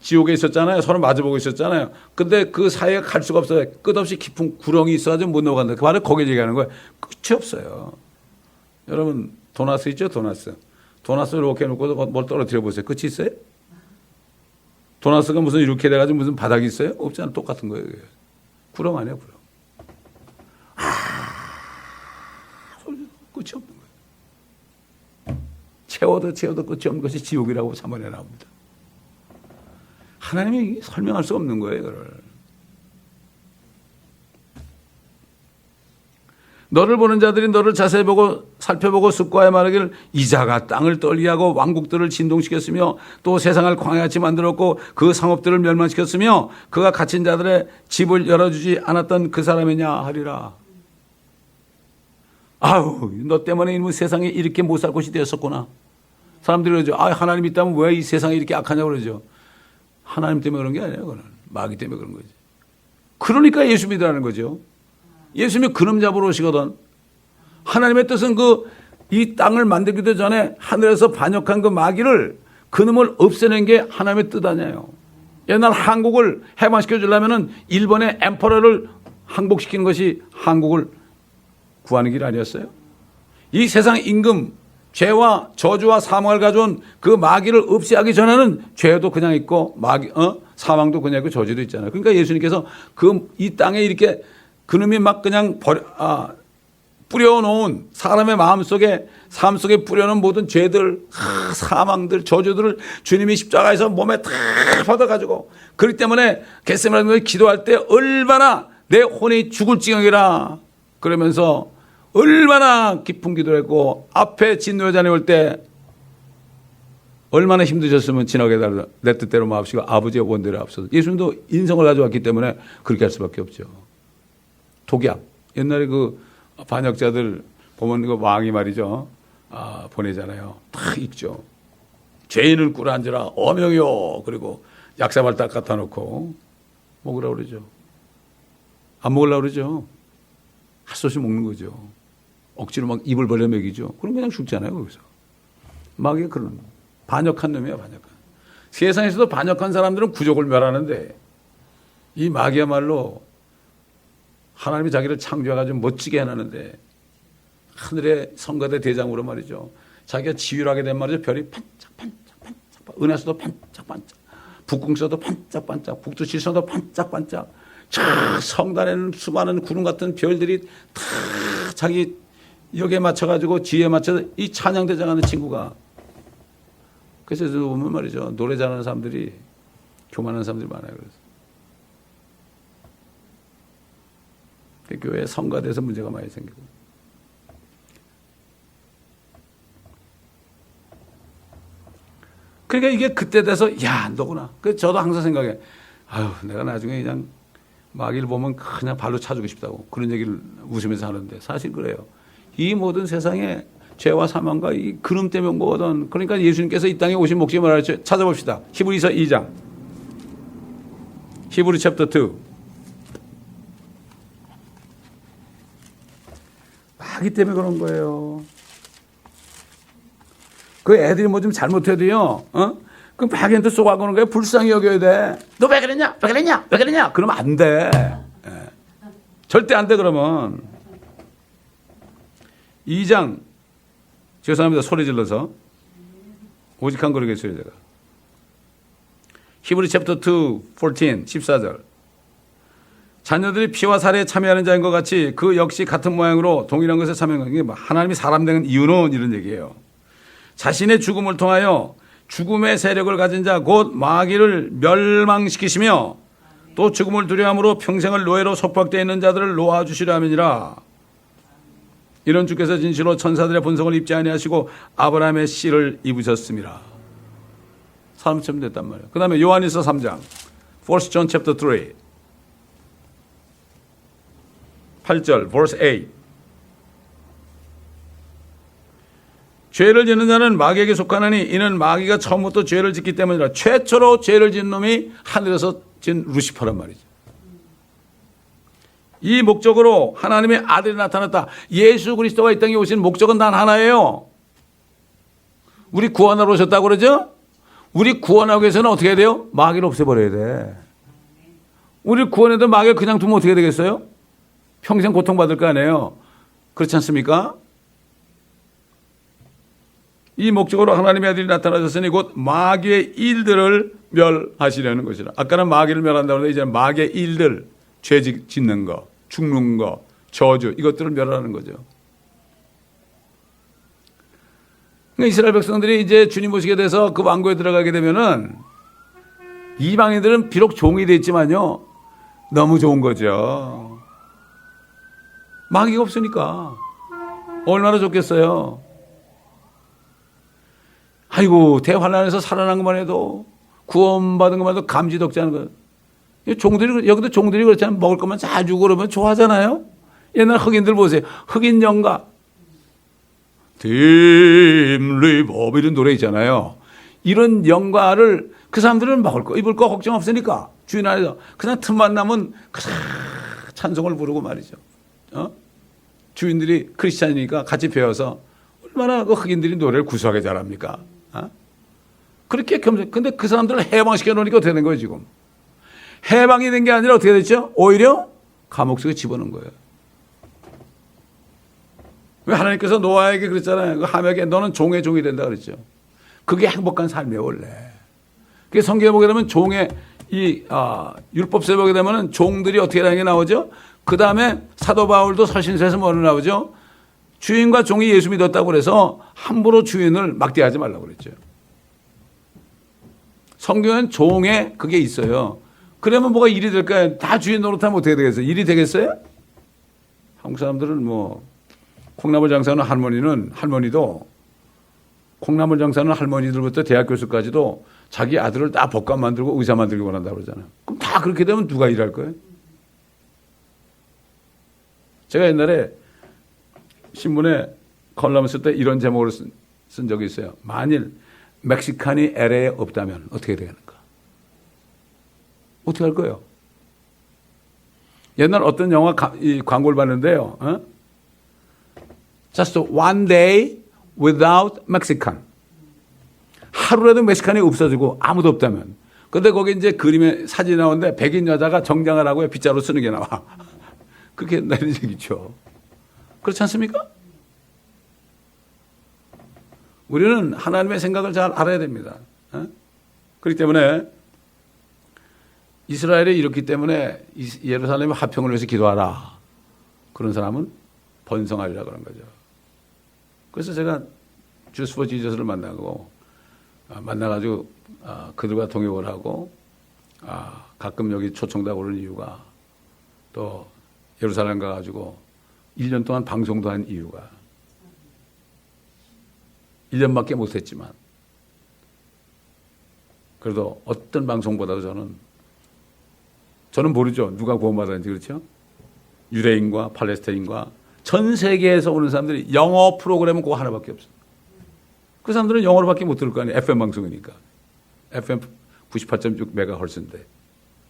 지옥에 있었잖아요. 서로 마주보고 있었잖아요. 근데 그 사이에 갈 수가 없어요. 끝없이 깊은 구렁이 있어가지고 못 넘어간다. 그 말을 거기에 얘기하는 거예요. 끝이 없어요. 여러분 도나스 있죠? 도나스 이렇게 놓고 뭘 떨어뜨려 보세요. 끝이 있어요? 도나스가 무슨 이렇게 돼가지고 무슨 바닥이 있어요? 없잖아요. 똑같은 거예요. 구렁 아니에요. 구렁. 끝이 없는 거예요. 채워도 끝이 없는 것이 지옥이라고 사문에 나옵니다. 하나님이 설명할 수 없는 거예요. 이거를. 너를 보는 자들이 너를 자세히 보고 살펴보고 숙고하여 말하기를 이자가 땅을 떨리하고 왕국들을 진동시켰으며 또 세상을 광야같이 만들었고 그 상업들을 멸망시켰으며 그가 갇힌 자들의 집을 열어주지 않았던 그 사람이냐 하리라. 아우 너 때문에 이놈의 세상에 이렇게 못 살 곳이 되었었구나. 사람들이 그러죠. 하나님 있다면 왜 이 세상이 이렇게 악하냐고 그러죠. 하나님 때문에 그런 게 아니에요. 그건 마귀 때문에 그런 거지. 그러니까 예수 믿으라는 거죠. 예수님이 그놈 잡으러 오시거든. 하나님의 뜻은 이 땅을 만들기도 전에 하늘에서 반역한 그 마귀를 그놈을 없애는 게 하나님의 뜻 아니에요. 옛날 한국을 해방시켜 주려면은 일본의 엠퍼러를 항복시키는 것이 한국을 구하는 길 아니었어요? 이 세상 임금 죄와 저주와 사망을 가져온 그 마귀를 없애하기 전에는 죄도 그냥 있고 사망도 그냥 있고 저주도 있잖아요. 그러니까 예수님께서 이 땅에 이렇게 그놈이 막 그냥 뿌려놓은 사람의 마음속에 삶 속에 뿌려놓은 모든 죄들, 사망들, 저주들을 주님이 십자가에서 몸에 다 받아가지고 그렇기 때문에 겟세마네 기도할 때 얼마나 내 혼이 죽을 지경이라 그러면서 얼마나 깊은 기도를 했고 앞에 진노여자님 올 때 얼마나 힘드셨으면 지나게 달라 내 뜻대로 마옵시고 아버지의 원대로 앞서서 예수님도 인성을 가져왔기 때문에 그렇게 할 수밖에 없죠. 독약 옛날에 그 반역자들 보면 그 왕이 말이죠 보내잖아요. 다 읽죠. 죄인을 꿇어앉으라 어명이요. 그리고 약사발 딱 갖다 놓고 먹으라고 그러죠. 안 먹으려고 그러죠. 할 수 없이 먹는 거죠. 억지로 막 입을 벌려 먹이죠. 그럼 그냥 죽잖아요. 거기서. 마귀가 그런 거. 반역한 놈이야. 반역한. 세상에서도 반역한 사람들은 구족을 멸하는데 이 마귀야말로 하나님이 자기를 창조해가지고 멋지게 해놨는데 하늘의 성가대 대장으로 말이죠. 자기가 지휘하게 된 말이죠. 별이 반짝반짝 은하수도 반짝반짝 북궁서도 반짝반짝 북두칠성도 반짝반짝 저 성단에는 수많은 구름 같은 별들이 다 자기 역에 맞춰가지고 지혜에 맞춰서 이 찬양대장하는 친구가 그래서 보면 말이죠. 노래 잘하는 사람들이 교만한 사람들이 많아요. 그래서 교회에 성가대에서 문제가 많이 생기고 그러니까 이게 그때 돼서 야 너구나. 그래서 저도 항상 생각해 내가 나중에 그냥 마귀를 보면 그냥 발로 차주고 싶다고 그런 얘기를 웃으면서 하는데 사실 그래요. 이 모든 세상에 죄와 사망과 이 그름 때문에 온 거거든. 그러니까 예수님께서 이 땅에 오신 목적이 뭐라 했죠? 찾아봅시다. 히브리서 2장. 히브리 챕터 2. 마귀 때문에 그런 거예요. 그 애들이 뭐 좀 잘못해도요, 그 마귀한테 쏘아가는 거예요. 불쌍히 여겨야 돼. 너 왜 그랬냐? 왜 그랬냐? 왜 그랬냐? 그러면 안 돼. 예. 절대 안 돼, 그러면. 2장. 죄송합니다. 소리 질러서. 오직한 거르겠어요, 제가. 히브리 챕터 2, 14절. 자녀들이 피와 살에 참여하는 자인 것 같이 그 역시 같은 모양으로 동일한 것에 참여하는 게 하나님이 사람 된 이유는 이런 얘기예요. 자신의 죽음을 통하여 죽음의 세력을 가진 자 곧 마귀를 멸망시키시며 또 죽음을 두려움으로 평생을 노예로 속박되어 있는 자들을 놓아주시려 함이니라. 이런 주께서 진실로 천사들의 본성을 입지 아니하시고 아브라함의 씨를 입으셨습니다. 사람처럼 됐단 말이에요. 그 다음에 요한일서 3장 1 John chapter 3 8절 verse 8 죄를 짓는 자는 마귀에게 속하나니 이는 마귀가 처음부터 죄를 짓기 때문이라. 최초로 죄를 짓는 놈이 하늘에서 진 루시퍼란 말이죠. 이 목적으로 하나님의 아들이 나타났다. 예수 그리스도가 이 땅에 오신 목적은 단 하나예요. 우리 구원하러 오셨다고 그러죠? 우리 구원하기 위해서는 어떻게 해야 돼요? 마귀를 없애버려야 돼. 우리 구원해도 마귀를 그냥 두면 어떻게 되겠어요? 평생 고통받을 거 아니에요. 그렇지 않습니까? 이 목적으로 하나님의 아들이 나타나셨으니 곧 마귀의 일들을 멸하시려는 것이라. 아까는 마귀를 멸한다고 했는데 이제는 마귀의 일들, 죄 짓는 거, 죽는 거, 저주 이것들을 멸하는 거죠. 그러니까 이스라엘 백성들이 이제 주님 모시게 돼서 그 왕국에 들어가게 되면은 이방인들은 비록 종이 됐지만요 너무 좋은 거죠. 마귀가 없으니까 얼마나 좋겠어요. 아이고 대환란에서 살아난 것만 해도 구원받은 것만 해도 감지덕지하는 거예요. 종들이 여기도 종들이 그렇잖아요. 먹을 것만 잘 주고 그러면 좋아하잖아요. 옛날 흑인들 보세요. 흑인 영가 딥리버 이런 노래 있잖아요. 이런 영가를 그 사람들은 먹을 거 입을 거 걱정 없으니까 주인 안에서 그냥 틈만 나면 찬송을 부르고 말이죠. 주인들이 크리스찬이니까 같이 배워서 얼마나 그 흑인들이 노래를 구수하게 잘합니까? 그렇게 겸손. 근데 그 사람들을 해방시켜 놓으니까 어떻게 된 거예요, 지금? 해방이 된 게 아니라 어떻게 됐죠? 오히려 감옥 속에 집어넣은 거예요. 왜 하나님께서 노아에게 그랬잖아요. 그 하멜에게 너는 종의 종이 된다 그랬죠. 그게 행복한 삶이에요, 원래. 그게 성경에 보게 되면 종의 율법서에 보게 되면 종들이 어떻게 되는 게 나오죠? 그 다음에 사도 바울도 서신서에서 뭐로 나오죠? 주인과 종이 예수 믿었다고 그래서 함부로 주인을 막대하지 말라고 그랬죠. 성경엔 종에 그게 있어요. 그러면 뭐가 일이 될까요? 다 주인 노릇하면 어떻게 되겠어요? 일이 되겠어요? 한국 사람들은 뭐 콩나물 장사하는 할머니도 콩나물 장사하는 할머니들부터 대학 교수까지도 자기 아들을 다 법관 만들고 의사 만들기 원한다고 그러잖아요. 그럼 다 그렇게 되면 누가 일할 거예요? 제가 옛날에 신문에 컬럼을 쓸 때 이런 제목으로 쓴 적이 있어요. 만일 멕시칸이 LA에 없다면 어떻게 되는가? 어떻게 할 거예요? 옛날 어떤 영화 광고를 봤는데요. Just one day without Mexican. 하루라도 멕시칸이 없어지고 아무도 없다면. 근데 거기 이제 그림에 사진이 나오는데 백인 여자가 정장을 하고 빗자루 쓰는 게 나와. 그렇게 옛날에 얘기죠. 그렇지 않습니까? 우리는 하나님의 생각을 잘 알아야 됩니다. 그렇기 때문에 이스라엘이 이렇기 때문에 예루살렘의 화평을 위해서 기도하라. 그런 사람은 번성하리라 그런 거죠. 그래서 제가 주스 포 지저스를 만나가지고 그들과 동역을 하고 가끔 여기 초청도 오는 이유가 또 예루살렘 가가지고 1년 동안 방송도 한 이유가 1년밖에 못했지만 그래도 어떤 방송보다도 저는 모르죠. 누가 구원받았는지 그렇죠? 유대인과 팔레스타인과 전 세계에서 오는 사람들이 영어 프로그램은 그거 하나밖에 없어. 그 사람들은 영어로밖에 못 들을 거 아니에요. FM 방송이니까. FM 98.6MHz인데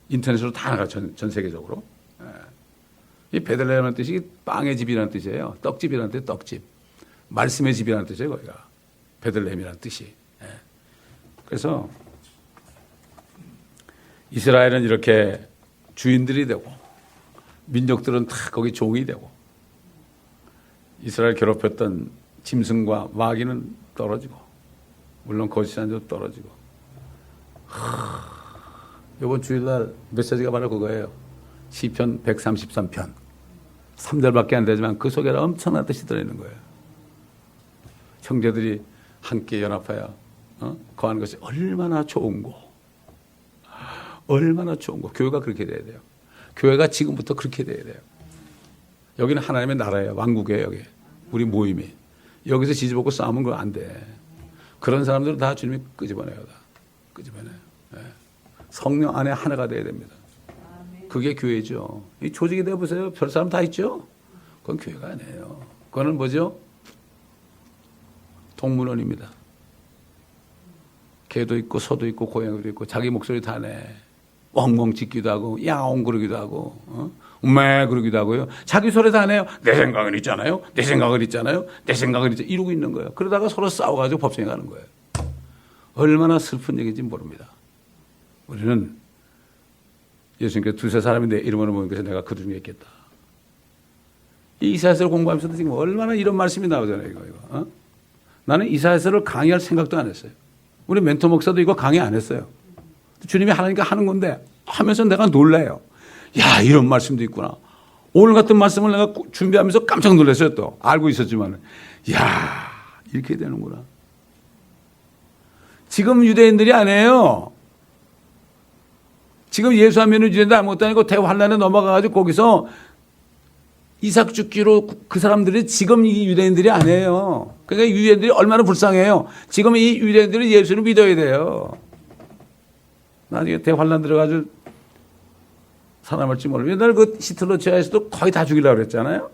인터넷으로 다 나가 전 세계적으로. 이 베들레헴이라는 뜻이 빵의 집이라는 뜻이에요. 떡집이라는 뜻, 떡집. 말씀의 집이라는 뜻이에요, 거기가. 베들레헴이라는 뜻이. 그래서 이스라엘은 이렇게 주인들이 되고 민족들은 다 거기 종이 되고 이스라엘 괴롭혔던 짐승과 마귀는 떨어지고 물론 거짓산도 떨어지고 이번 주일날 메시지가 바로 그거예요. 시편 133편 3절밖에 안 되지만 그 속에 엄청난 뜻이 들어있는 거예요. 형제들이 함께 연합하여 거하는 것이 얼마나 좋은고 얼마나 좋은고. 교회가 그렇게 돼야 돼요. 교회가 지금부터 그렇게 돼야 돼요. 여기는 하나님의 나라예요. 왕국이에요. 여기 우리 모임이. 여기서 지지볶고 싸우면 그거 안 돼. 그런 사람들은 다 주님이 끄집어내요. 다 끄집어내요. 성령 안에 하나가 돼야 됩니다. 그게 교회죠. 이 조직이 되어 보세요. 별 사람 다 있죠. 그건 교회가 아니에요. 그거는 뭐죠? 동물원입니다. 개도 있고 소도 있고 고양이도 있고 자기 목소리 다 내. 엉엉 짖기도 하고 야옹 그러기도 하고 매 그러기도 하고요. 자기 소리 다 내요. 내 생각은 있잖아요. 내 생각은 있잖아요. 내 생각은 있잖아요. 이러고 있는 거예요. 그러다가 서로 싸워가지고 법정에 가는 거예요. 얼마나 슬픈 얘기인지 모릅니다. 우리는 예수님께서 두세 사람이 내 이름으로 모인 것에 내가 그 중에 있겠다. 이 이사야서를 공부하면서도 지금 얼마나 이런 말씀이 나오잖아요. 이거. 나는 이사야서를 강의할 생각도 안 했어요. 우리 멘토 목사도 이거 강의 안 했어요. 주님이 하나니까 하는 건데 하면서 내가 놀라요. 야, 이런 말씀도 있구나. 오늘 같은 말씀을 내가 준비하면서 깜짝 놀랐어요. 또 알고 있었지만 야, 이렇게 되는구나. 지금 유대인들이 아니에요. 지금 예수 하면 유대인들 아무것도 아니고 대환란에 넘어가가지고 거기서 이삭 죽기로 그 사람들이 지금 이 유대인들이 아니에요. 그러니까 유대인들이 얼마나 불쌍해요. 지금 이 유대인들이 예수를 믿어야 돼요. 나중에 대환란 들어가지고 살아남을지 모르고 옛날 그 히틀러 지하에서도 거의 다 죽이려고 그랬잖아요.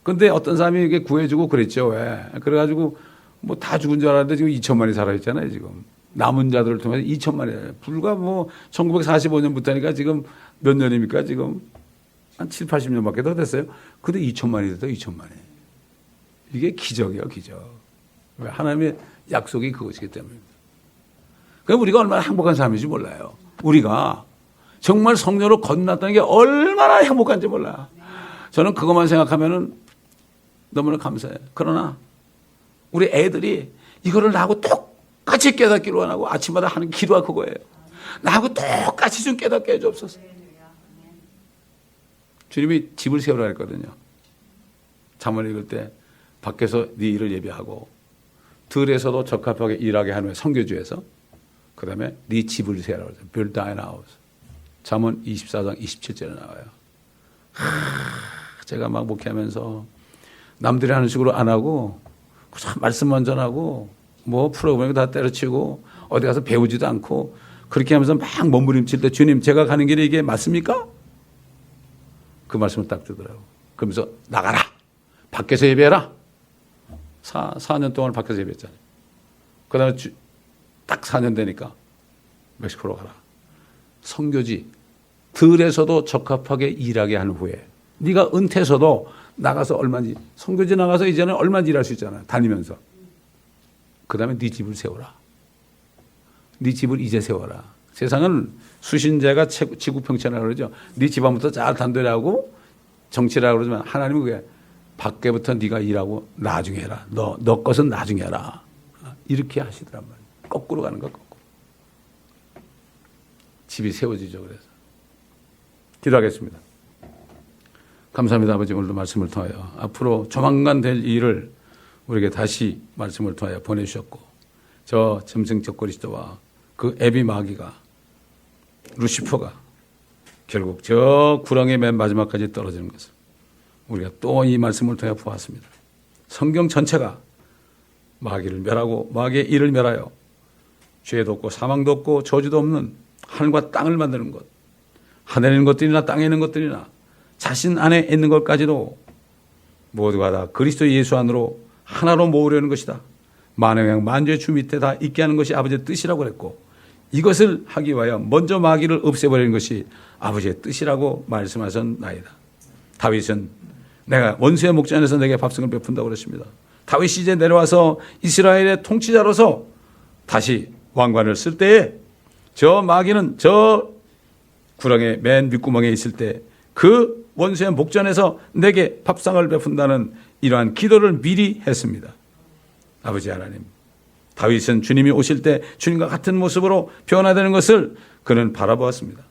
근데 어떤 사람이 이게 구해주고 그랬죠. 왜? 그래가지고 뭐 다 죽은 줄 알았는데 지금 2천만이 살아있잖아요. 지금 남은 자들을 통해서 2천만이 불과 뭐 1945년부터니까 지금 몇 년입니까? 지금 한 7, 80년밖에 더 됐어요. 근데 2천만이 됐다. 2천만이. 이게 기적이에요. 기적. 왜? 하나님의 약속이 그것이기 때문입니다. 그럼 우리가 얼마나 행복한 삶인지 몰라요. 우리가 정말 성령으로 거듭났다는 게 얼마나 행복한지 몰라요. 저는 그것만 생각하면은 너무나 감사해요. 그러나 우리 애들이 이거를 나하고 똑같이 깨닫기로 원하고 아침마다 하는 기도가 그거예요. 나하고 똑같이 좀 깨닫게 해주옵소서. 주님이 집을 세우라 했거든요. 잠언 읽을 때 밖에서 네 일을 예비하고 들에서도 적합하게 일하게 하는 선교주에서 그 다음에 네 집을 세우라고 그러죠. Build thine house. 잠언 24장 27절에 나와요. 제가 막 목회하면서 남들이 하는 식으로 안 하고 말씀만 전하고 뭐 프로그램 다 때려치고 어디 가서 배우지도 않고 그렇게 하면서 막 몸부림칠 때 주님 제가 가는 길이 이게 맞습니까? 그 말씀을 딱 주더라고. 그러면서 나가라. 밖에서 예배해라. 4년 동안 밖에서 예배했잖아요. 그 다음에 딱 4년 되니까 멕시코로 가라. 선교지 들에서도 적합하게 일하게 한 후에 네가 은퇴해서도 나가서 얼마인지 선교지 나가서 이제는 얼마인지 일할 수 있잖아. 다니면서. 그 다음에 네 집을 세워라. 네 집을 이제 세워라. 세상은 수신자가 지구평천이라고 그러죠. 네 집안부터 잘 단도리하고 정치라고 그러지만 하나님은 그게 밖에부터 네가 일하고 나중에 해라. 너 것은 나중에 해라. 이렇게 하시더란 말이에요. 거꾸로 가는 거 거꾸로. 집이 세워지죠. 그래서 기도하겠습니다. 감사합니다. 아버지 오늘도 말씀을 통하여 앞으로 조만간 될 일을 우리에게 다시 말씀을 통하여 보내주셨고 저 점성적 그리스도와 그 애비 마귀가 루시퍼가 결국 저 구렁의 맨 마지막까지 떨어지는 것을 우리가 또 이 말씀을 통해 보았습니다. 성경 전체가 마귀를 멸하고 마귀의 일을 멸하여 죄도 없고 사망도 없고 저주도 없는 하늘과 땅을 만드는 것, 하늘에 있는 것들이나 땅에 있는 것들이나 자신 안에 있는 것까지도 모두가 다 그리스도 예수 안으로 하나로 모으려는 것이다. 만왕 만주의 주 밑에 다 있게 하는 것이 아버지의 뜻이라고 그랬고, 이것을 하기 위하여 먼저 마귀를 없애버리는 것이 아버지의 뜻이라고 말씀하셨나이다. 다윗은 내가 원수의 목전에서 내게 밥상을 베푼다고 그랬습니다. 다윗이 이제 내려와서 이스라엘의 통치자로서 다시 왕관을 쓸 때에 저 마귀는 저 구렁의 맨 윗구멍에 있을 때 그 원수의 목전에서 내게 밥상을 베푼다는 이러한 기도를 미리 했습니다. 아버지 하나님, 다윗은 주님이 오실 때 주님과 같은 모습으로 변화되는 것을 그는 바라보았습니다.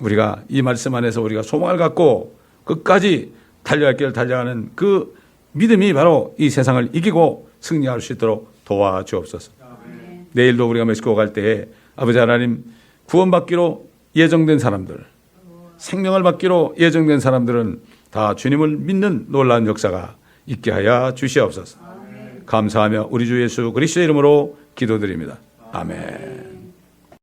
우리가 이 말씀 안에서 우리가 소망을 갖고 끝까지 달려갈 길을 달려가는 그 믿음이 바로 이 세상을 이기고 승리할 수 있도록 도와주옵소서. 내일도 우리가 멕시코 갈 때에 아버지 하나님, 구원받기로 예정된 사람들, 생명을 받기로 예정된 사람들은 다 주님을 믿는 놀라운 역사가 있게 하여 주시옵소서. 감사하며 우리 주 예수 그리스도의 이름으로 기도드립니다. 아멘.